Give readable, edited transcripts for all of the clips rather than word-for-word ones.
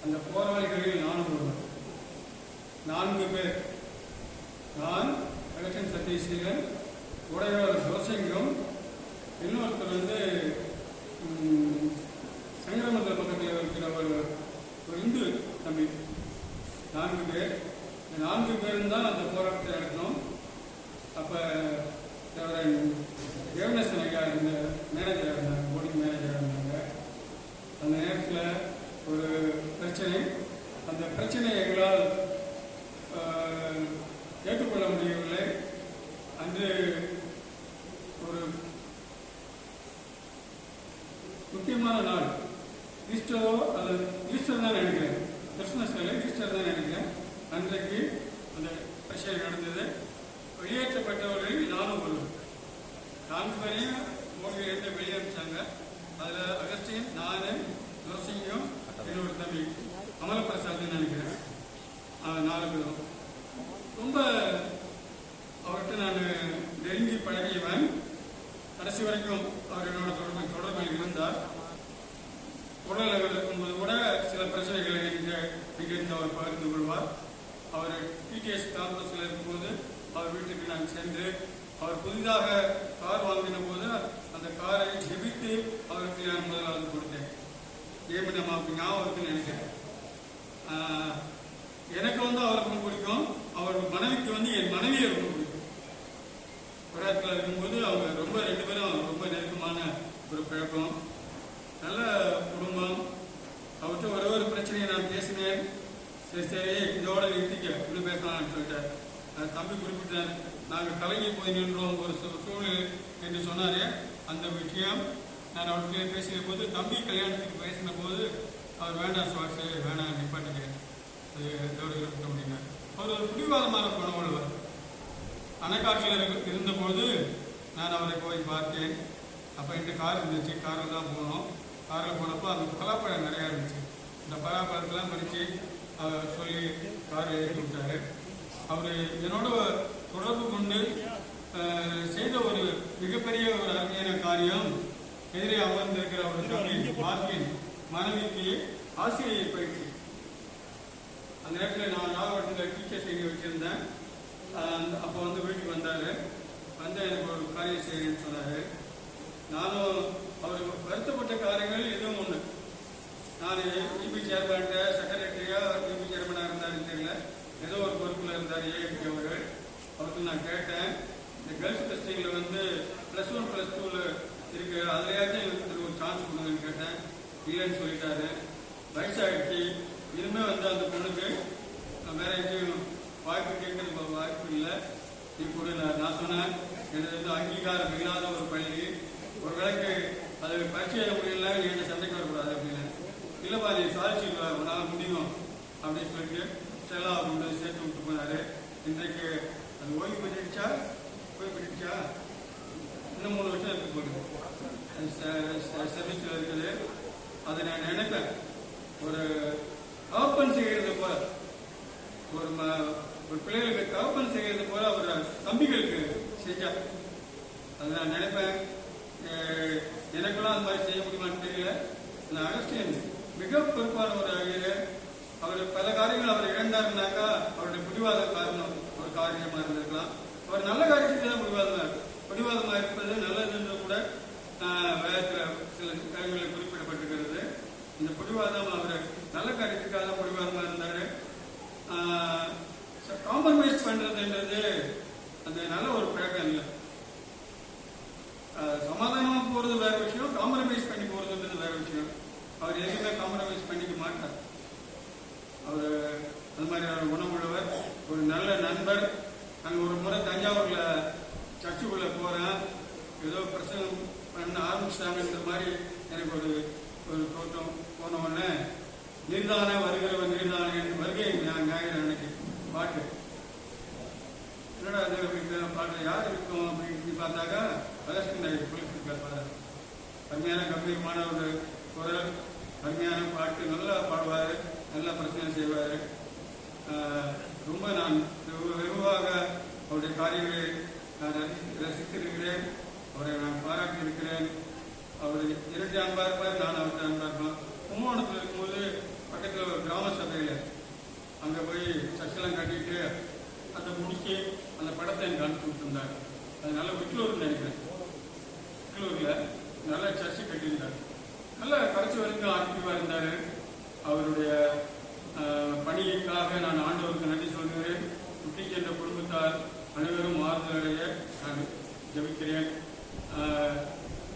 அந்த போராளிகளில் நானும் ஒருவர். 4 பேர். நான், எலெக்ஷன் சதீஸ்வரன், உடையாளர் ஜோசிங்கம், இன்னொருத்தர் வந்து சங்கரமந்திர பக்கத்தில் இருக்கிற ஒரு இந்து தம்பி. 4 பேர். 4 பேரும் தான் அந்த போராட்டத்தை நடத்தணும். அப்போ தேவநேசன் ஐயா இருந்த மேனேஜராக இருந்தாங்க, போர்டிங் மேனேஜராக இருந்தாங்க. அந்த நேரத்தில் ஒரு பிரச்சனை. அந்த பிரச்சனையை எங்களால் ஏற்றுக்கொள்ள முடியவில்லை. அன்று ஒரு முக்கியமான நாள், ஈஸ்டரோ அல்லது ஈஸ்டர் தான் நினைக்கிறேன், கிறிஸ்துமஸ் இல்லை, ஈஸ்டர் தான் நினைக்கிறேன். அன்றைக்கு அந்த பிரச்சனை நடந்தது. வெளியேற்றப்பட்டவர்களில் நானும் ஒருவர். 4 பேரையும் மோடியிலிருந்து வெளியேற்றாங்க. அதில் அகஸ்டின், நான், ஜோசிங்கம், என்னோட தம்பி அமலப்பிரசாத்னு நினைக்கிறேன். 4 பேரும். ரொம்ப அவர்கிட்ட நான் நெருங்கி பழகியவன். கடைசி வரைக்கும் அவர் என்னோட தொடர்பில் இருந்தார். உடலில் இருக்கும்போது கூட சில பிரச்சனைகளை நிகழ்ந்து அவர் பகிர்ந்து கொள்வார். அவர் டிடிஎஸ் காம்பஸில் இருக்கும்போது அவர் வீட்டுக்கு நான் சென்று, அவர் புதிதாக கார் வாங்கின போது அந்த காரை ஜெபித்து அவருக்கு நான் முதலாவது கொடுத்தேன். ஏமிடம் அப்படி ஞாபகத்துக்கு நினைக்கிறேன். எனக்கு வந்து அவரை ரொம்ப பிடிக்கும். அவர் மனைவிக்கு வந்து என் மனைவியை ரொம்ப பிடிக்கும். குஜராத்தில் இருக்கும்போது அவங்க ரொம்ப 2 பேரும் ரொம்ப நெருக்கமான ஒரு பழக்கம். நல்ல குடும்பம். அவர்கிட்ட ஒரு பிரச்சனையை நான் பேசினேன். சரி இதோட நிறுத்திக்க, இப்படி பேசலாம்னு சொல்லிட்டார். தம்பி குறிப்பிட்டார், நாங்கள் கலங்கி போய் நின்றோம் ஒரு சூழ்நிலை என்று சொன்னார். அந்த விஷயம் நான் அவர்கிட்ட பேசின போது, தம்பி கல்யாணத்துக்கு பேசின போது அவர் வேண்டாம் சுவாசு, வேணாம் நிப்பாட்டுக்கிறேன், அது இதோட இருக்க முடியுங்க. அவர் ஒரு பிடிவாதமான குணமுள்ளவர். அணைக்காட்சியில் இருந்தபோது நான் அவரை போய் பார்த்தேன். அப்போ என்கிட்ட கார் இருந்துச்சு, காரில் தான் போனோம். காரில் போனப்போ அந்த பலாப்பழம் நிறையா இருந்துச்சு. இந்த பலாப்பழத்தெல்லாம் பறித்து சொல்லி காரை ஏற்றி விட்டார். அவர் என்னோட தொடர்பு கொண்டு செய்த ஒரு மிகப்பெரிய ஒரு அருமையான காரியம், எதிரே அமர்ந்திருக்கிற ஒரு தம்பி மார்க்கின் மனைவிக்கு ஆசிரியர் பயிற்சி. அந்த நேரத்தில் நான் நாகப்பட்டினத்தில் டீச்சர் செய்தி வச்சுருந்தேன். அப்போ வந்து வீட்டுக்கு வந்தார். வந்து எனக்கு ஒரு காரியம் செய்யணும்னு சொன்னார். நானும் அவருக்கு வருத்தப்பட்ட காரியங்கள் எதுவும் ஒன்று. நான் இபி சேர்மன்ட்ட செக்ரட்டரியா இபி சேர்மனாக இருந்தாருன்னு தெரியல, ஏதோ ஒரு பொறுப்பில் இருந்தார் ஏஎம்பி அவர்கள். அவருக்கு நான் கேட்டேன், இந்த கேர்ள்ஸ் டெஸ்டிங்கில் வந்து +1 +2 இருக்கு, அதுலையாச்சும் எனக்கு ஒரு சான்ஸ் கொடுங்கன்னு கேட்டேன். இல்லைன்னு சொல்லிட்டாரு. வயசாகிடுச்சு, இனிமேல் வந்து அந்த பொண்ணுக்கு வேற எங்கேயும் வாய்ப்பு கேட்கறதுக்கு வாய்ப்பு இல்லை, நீ கூட நான் சொன்னேன். எனக்கு வந்து அங்கீகாரம் இல்லாத ஒரு பள்ளி, ஒரு வேளைக்கு அது பரிச்சை முடியல, நீ என்ன சண்டைக்கு வரக்கூடாது அப்படின்னு. இல்லைப்பா நீ சாதிச்சுக்கல, உன்னால் முடியும் அப்படின்னு சொல்லிட்டு ஸ்டெல்லா கொண்டு சேர்த்து விட்டு போனாரு. இன்றைக்கு அது ஓய்வு பெற்றுச்சா, இன்னும் 3 வருஷம் இருக்கு போகுது, சர்வீஸில் இருக்குது. அதை நான் நினைப்பேன், ஒரு தகப்பன் செய்கிறது போல, ஒரு பிள்ளைகளுக்கு தகப்பன் செய்கிறது போல ஒரு தம்பிகளுக்கு செஞ்சா. அதை நான் நினைப்பேன். எனக்கெல்லாம் அந்த மாதிரி செய்ய முடியுமான்னு தெரியல. அந்த அகஸ்டியன் மிக பொறுப்பான ஒரு அறிஞர். அவர் பல காரியங்கள் அவர் இழந்தாருனாக்கா அவருடைய பிடிவாத காரணம் ஒரு காரியமாக இருந்திருக்கலாம். அவர் நல்ல காரியத்துக்கு தான் பிடிவாதமாக இருப்பது நல்லதுன்னு கூட வேதத்தில் சில காரியங்களில் குறிப்பிடப்பட்டிருக்கிறது. இந்த பிடிவாதம் அவர் நல்ல காரியத்துக்காக தான் பிடிவாதமாக இருந்தார். காம்ப்ரமைஸ் பண்ணுறதுன்றது அந்த நல்ல ஒரு பழக்கம் இல்லை. சமாதானமாக போகிறது வேற விஷயம், காம்ப்ரமைஸ் பண்ணி போகிறதுன்றது வேற விஷயம். அவர் எதுவுமே காம்ப்ரமைஸ் பண்ணிக்க மாட்டார். அவர் அந்த மாதிரியான குணமுள்ளவர், ஒரு நல்ல நண்பர். நாங்கள் ஒரு முறை தஞ்சாவூரில் சர்ச்சுக்குள்ளே போகிறேன், ஏதோ பிரசங்கம் பண்ண ஆரம்பிச்சிட்டாங்கன்ற மாதிரி எனக்கு ஒரு தோட்டம். போன உடனே நீர்தானே வருகிறவன் நீர்தானே வருகை ஞாயிறு அன்னைக்கு பாட்டு, என்னடா அது பாட்டு யார் இருக்கும் அப்படின்னு பார்த்தாக்கா அகஸ்டின் சொல்லியிருக்காரு. அருமையான கம்பீரமான ஒரு குரல், அருமையான பாட்டு, நல்லா பாடுவார், நல்லா பிரச்சனை செய்வார். ரொம்ப நான் வெகுவாக அவருடைய காரியங்களை நான் ரசித்திருக்கிறேன், அவரை நான் பாராட்டியிருக்கிறேன். அவர் 2 அன்பா இருப்பார், நான் அவருக்கு அன்பா இருப்பேன். கும்பகோணத்தில் இருக்கும்போது பக்கத்தில் ஒரு கிராம சபையில் அங்கே போய் சர்ச்செல்லாம் கட்டிட்டு அதை முடிச்சு அந்த படத்தை எனக்கு அனுப்பிச்சு விட்டுருந்தார். அதனால விக்லூர்னு நினைக்கிறேன், விக்லூரில் நல்ல சர்ச்சை கட்டியிருந்தார். நல்ல கடைசி வரைக்கும் ஆக்டிவாக இருந்தார். அவருடைய பணிக்காக நான் ஆண்டவருக்கு நன்றி சொல்கிறேன். குட்டி என்ற குடும்பத்தார் அனைவரும் ஆறுதலடைய நான் ஜபிக்கிறேன்.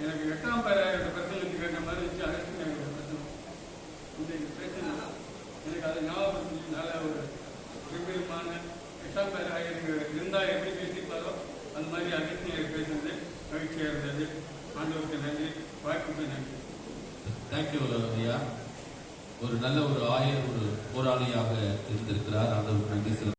எனக்கு 8ஆம் பிரசங்கத்துக்கு கேட்ட மாதிரி இருந்துச்சு. அகஸ்டின் பிரசனம் இந்த பிரச்சனை எனக்கு அதை ஞாபகப்படுத்தி நல்ல ஒரு விருப்பமான 8ஆம் எனக்கு இருந்தால் எப்படி பேசியிருப்பாரோ அந்த மாதிரி அகஸ்டின் பேசுறது மகிழ்ச்சியாக இருந்தது. ஆண்டவருக்கு நன்றி, வாய்ப்புக்கு நன்றி. தேங்க்யூ ஐயா. ஒரு நல்ல ஒரு ஆயர், ஒரு போராளியாக இருந்திருக்கிறார். ஆண்டவருக்கு நன்றி.